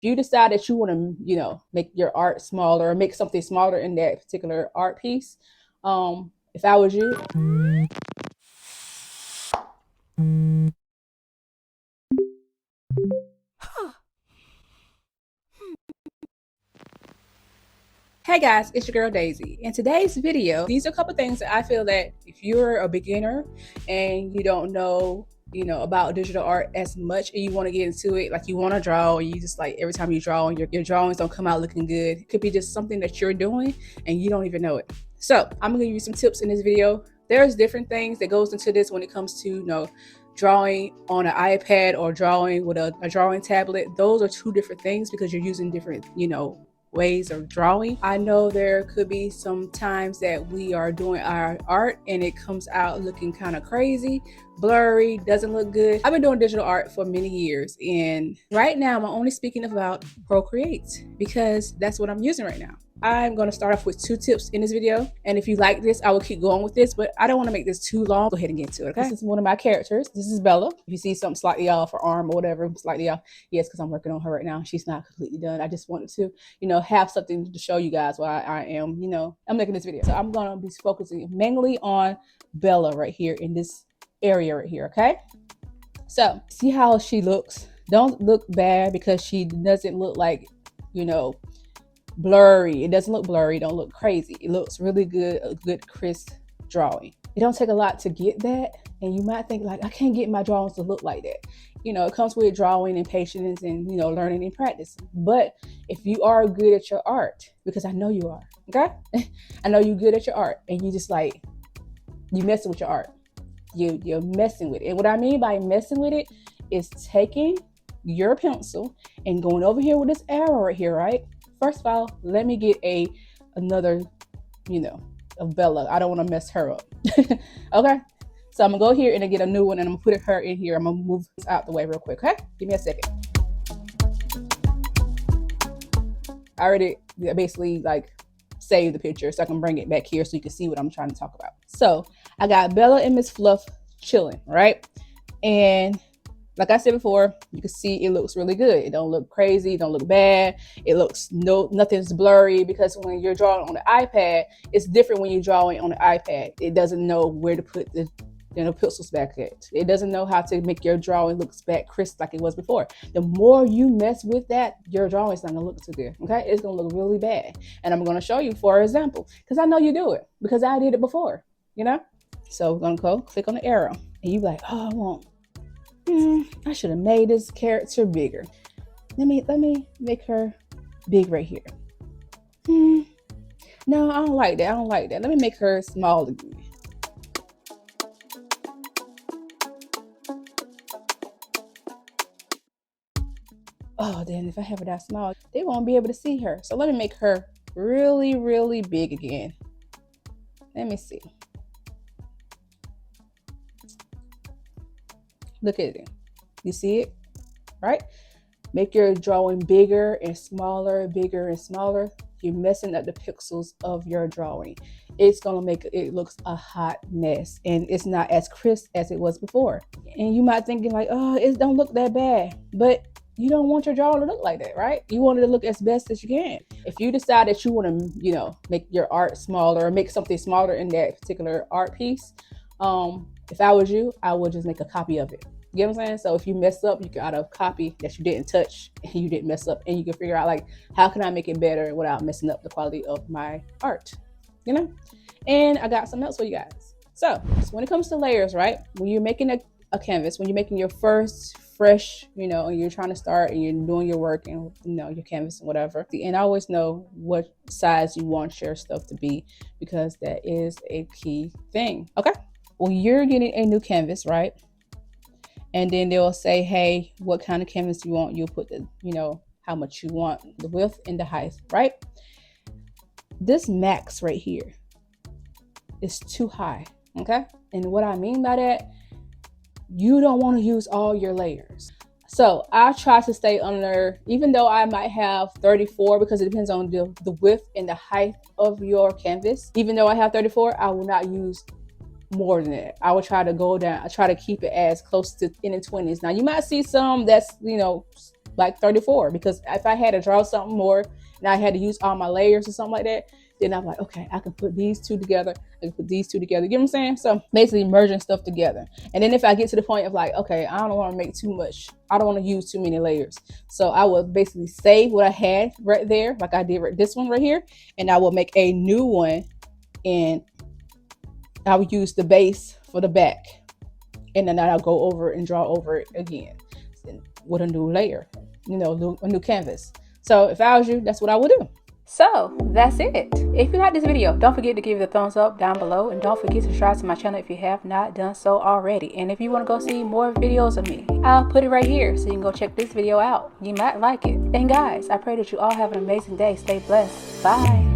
If you decide that you want to, make your art smaller or make something smaller in that particular art piece, if I was you, hey guys, it's your girl Daisy. In today's video, these are a couple things that I feel that if you're a beginner and you don't know, about digital art as much and you want to get into it, like you want to draw, and you just like every time you draw and your drawings don't come out looking good. It could be just something that you're doing and you don't even know it. So I'm gonna give you some tips in this video. There's different things that goes into this when it comes to, drawing on an iPad or drawing with a drawing tablet. Those are two different things because you're using different, ways of drawing. I know there could be some times that we are doing our art and it comes out looking kind of crazy, blurry, doesn't look good. I've been doing digital art for many years, and right now I'm only speaking about Procreate because that's what I'm using right now. I'm going to start off with 2 tips in this video, and if you like this, I will keep going with this, but I don't want to make this too long. Go ahead and get to it, okay? This is one of my characters. This is Bella. If you see something slightly off, her arm or whatever, slightly off, yes, because I'm working on her right now. She's not completely done. I just wanted to, have something to show you guys why I am, I'm making this video. So I'm going to be focusing mainly on Bella right here in this area right here, okay? So see how she looks. Don't look bad because she doesn't look like, blurry. It doesn't look blurry. Don't look crazy. It looks really good, a good crisp drawing. It don't take a lot to get that, and you might think like, I can't get my drawings to look like that. It comes with drawing and patience and learning and practice. But if you are good at your art, because I know you are, okay? I know you're good at your art, and you just like, you messing with your art. You're messing with it. And what I mean by messing with it is taking your pencil and going over here with this arrow right here, right? First of all, let me get another, of Bella. I don't want to mess her up. Okay? So I'm going to go here and get a new one, and I'm going to put her in here. I'm going to move this out the way real quick, okay? Give me a second. I already basically like saved the picture so I can bring it back here so you can see what I'm trying to talk about. So I got Bella and Miss Fluff chilling, right? And like I said before, you can see it looks really good. It don't look crazy, it don't look bad. It looks nothing's blurry, because when you're drawing on the iPad, it's different when you're drawing on the iPad. It doesn't know where to put the pixels back at. It doesn't know how to make your drawing look back crisp like it was before. The more you mess with that, your drawing's not gonna look too good. Okay, it's gonna look really bad. And I'm gonna show you for example, because I know you do it because I did it before. So we're gonna go click on the arrow, and you like, oh, I want. I should have made this character bigger. Let me make her big right here. No, I don't like that. I don't like that. Let me make her small again. Oh, then if I have her that small, they won't be able to see her. So let me make her really, really big again. Let me see. Look at it. You see it? Right? Make your drawing bigger and smaller, bigger and smaller. You're messing up the pixels of your drawing. It's going to make it looks a hot mess, and it's not as crisp as it was before. And you might thinking like, oh, it don't look that bad. But you don't want your drawing to look like that, right? You want it to look as best as you can. If you decide that you want to, make your art smaller or make something smaller in that particular art piece, if I was you, I would just make a copy of it. You get what I'm saying? So if you mess up, you got a copy that you didn't touch and you didn't mess up, and you can figure out like, how can I make it better without messing up the quality of my art, And I got something else for you guys. So when it comes to layers, right? When you're making a canvas, when you're making your first fresh, and you're trying to start and you're doing your work and, your canvas and whatever. And I always know what size you want your stuff to be, because that is a key thing. Okay. When you're getting a new canvas, right? And then they'll say, hey, what kind of canvas you want? You'll put the, how much you want, the width and the height, right? This max right here is too high, okay? And what I mean by that, you don't want to use all your layers. So I try to stay under, even though I might have 34, because it depends on the width and the height of your canvas. Even though I have 34, I will not use more than that. I would try to go down. I try to keep it as close to in the 20s. Now you might see some that's like 34, because if I had to draw something more and I had to use all my layers or something like that, then I'm like, okay, I can put these two together. I can put these two together. You know what I'm saying? So basically merging stuff together. And then if I get to the point of like, okay, I don't want to make too much. I don't want to use too many layers. So I will basically save what I had right there, like I did this one right here. And I will make a new one, and I will use the base for the back. And then I'll go over and draw over it again with a new layer, you know, a new canvas. So if I was you, that's what I would do. So that's it. If you like this video, don't forget to give it a thumbs up down below, and don't forget to subscribe to my channel if you have not done so already. And if you want to go see more videos of me, I'll put it right here so you can go check this video out. You might like it. And guys, I pray that you all have an amazing day. Stay blessed. Bye.